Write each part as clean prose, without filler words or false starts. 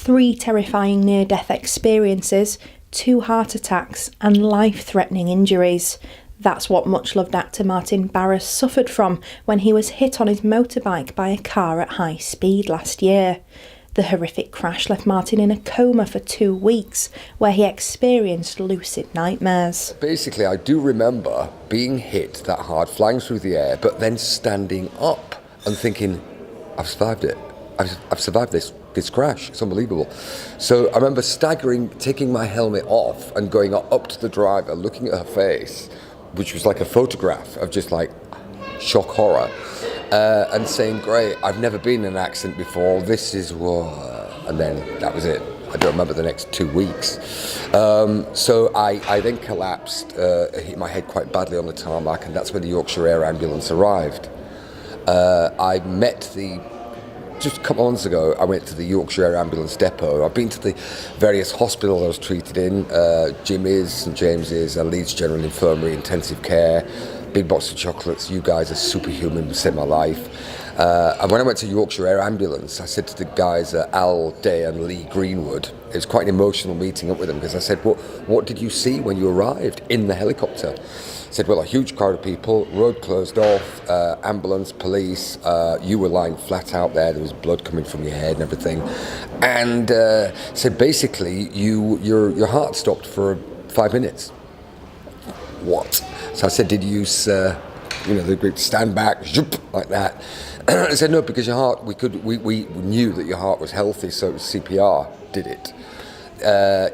3 terrifying near-death experiences, 2 heart attacks and life-threatening injuries. That's what much-loved actor Martin Barrass suffered from when he was hit on his motorbike by a car at high speed last year. The horrific crash left Martin in a coma for 2 weeks, where he experienced lucid nightmares. Basically, I do remember being hit that hard, flying through the air, but then standing up and thinking, I've survived it. I've survived this crash. It's unbelievable. So I remember staggering, taking my helmet off and going up to the driver, looking at her face, which was like a photograph of just like shock horror, and saying, great, I've never been in an accident before, this is what, and then that was it. I don't remember the next 2 weeks. So I then collapsed, hit my head quite badly on the tarmac, and that's when the Yorkshire Air Ambulance arrived. Just a couple of months ago, I went to the Yorkshire Air Ambulance depot. I've been to the various hospitals I was treated in, Jimmy's, St James's, Leeds General Infirmary, intensive care, big box of chocolates. You guys are superhuman, saved my life. And when I went to Yorkshire Air Ambulance, I said to the guys, Al Day and Lee Greenwood, it was quite an emotional meeting up with them, because I said, what did you see when you arrived in the helicopter? I said, well, a huge crowd of people, road closed off, ambulance, police, you were lying flat out there was blood coming from your head and everything. And said, basically, your heart stopped for 5 minutes. What? So I said, did you use, the Greek stand back, like that? I said, no, because your heart, we knew that your heart was healthy, so it was CPR did it.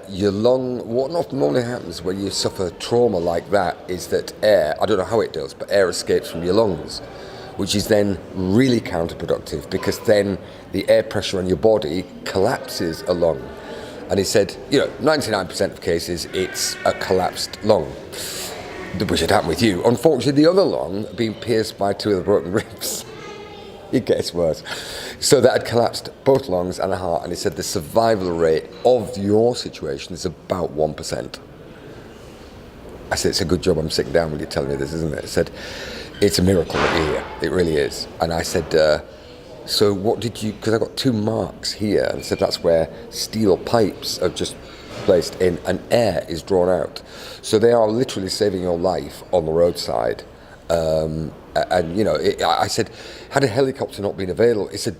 Your lung, what often normally happens when you suffer trauma like that is that air, I don't know how it does, but air escapes from your lungs, which is then really counterproductive, because then the air pressure on your body collapses a lung. And he said, 99% of cases it's a collapsed lung, which had happened with you. Unfortunately, the other lung being pierced by 2 of the broken ribs. It gets worse. So that had collapsed both lungs and the heart, and he said the survival rate of your situation is about 1%. I said, it's a good job I'm sitting down when you're telling me this, isn't it? I said, it's a miracle that you're here. It really is. And I said, so what did you, because I got 2 marks here, and said that's where steel pipes are just placed in and air is drawn out. So they are literally saving your life on the roadside. I said, had a helicopter not been available, he said,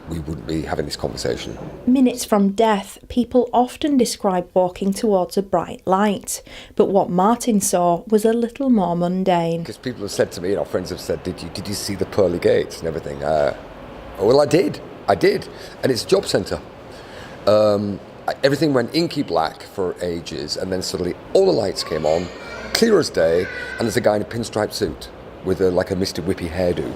we wouldn't be having this conversation. Minutes from death, people often describe walking towards a bright light. But what Martin saw was a little more mundane. Because people have said to me, friends have said, did you see the pearly gates and everything? Well, I did. And it's a job centre. Everything went inky black for ages, and then suddenly all the lights came on, clear as day, and there's a guy in a pinstripe suit with a Mr. Whippy hairdo.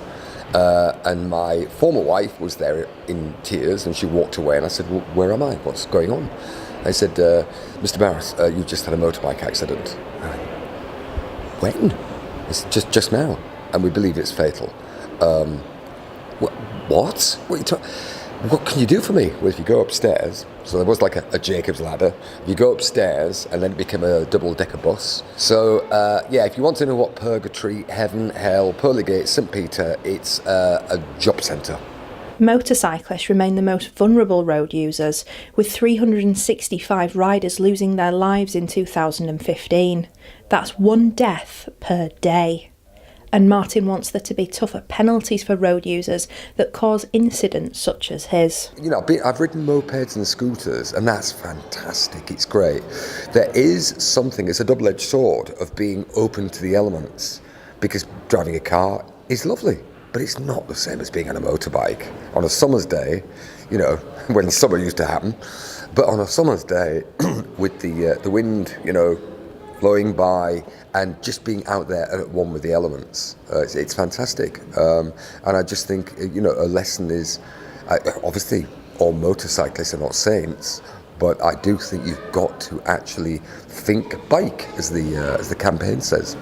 And my former wife was there in tears, and she walked away, and I said, well, where am I? What's going on? I said, Mr. Barrass, you just had a motorbike accident. When? It's just now, and we believe it's fatal. What? What are you talking? What can you do for me? Well, if you go upstairs, so there was like a Jacob's ladder, you go upstairs and then it became a double-decker bus. So, if you want to know what purgatory, heaven, hell, pearly gates, St. Peter, it's a job centre. Motorcyclists remain the most vulnerable road users, with 365 riders losing their lives in 2015. That's 1 death per day. And Martin wants there to be tougher penalties for road users that cause incidents such as his. I've ridden mopeds and scooters, and that's fantastic. It's great. There is something, it's a double-edged sword, of being open to the elements, because driving a car is lovely, but it's not the same as being on a motorbike. On a summer's day, when summer used to happen, but on a summer's day, with the wind, blowing by and just being out there at one with the elements, it's fantastic. And I just think, a lesson is, obviously all motorcyclists are not saints, but I do think you've got to actually think bike, as the campaign says.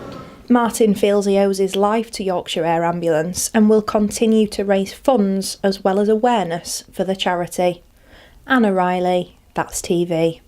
Martin feels he owes his life to Yorkshire Air Ambulance and will continue to raise funds as well as awareness for the charity. Anna Riley, That's TV.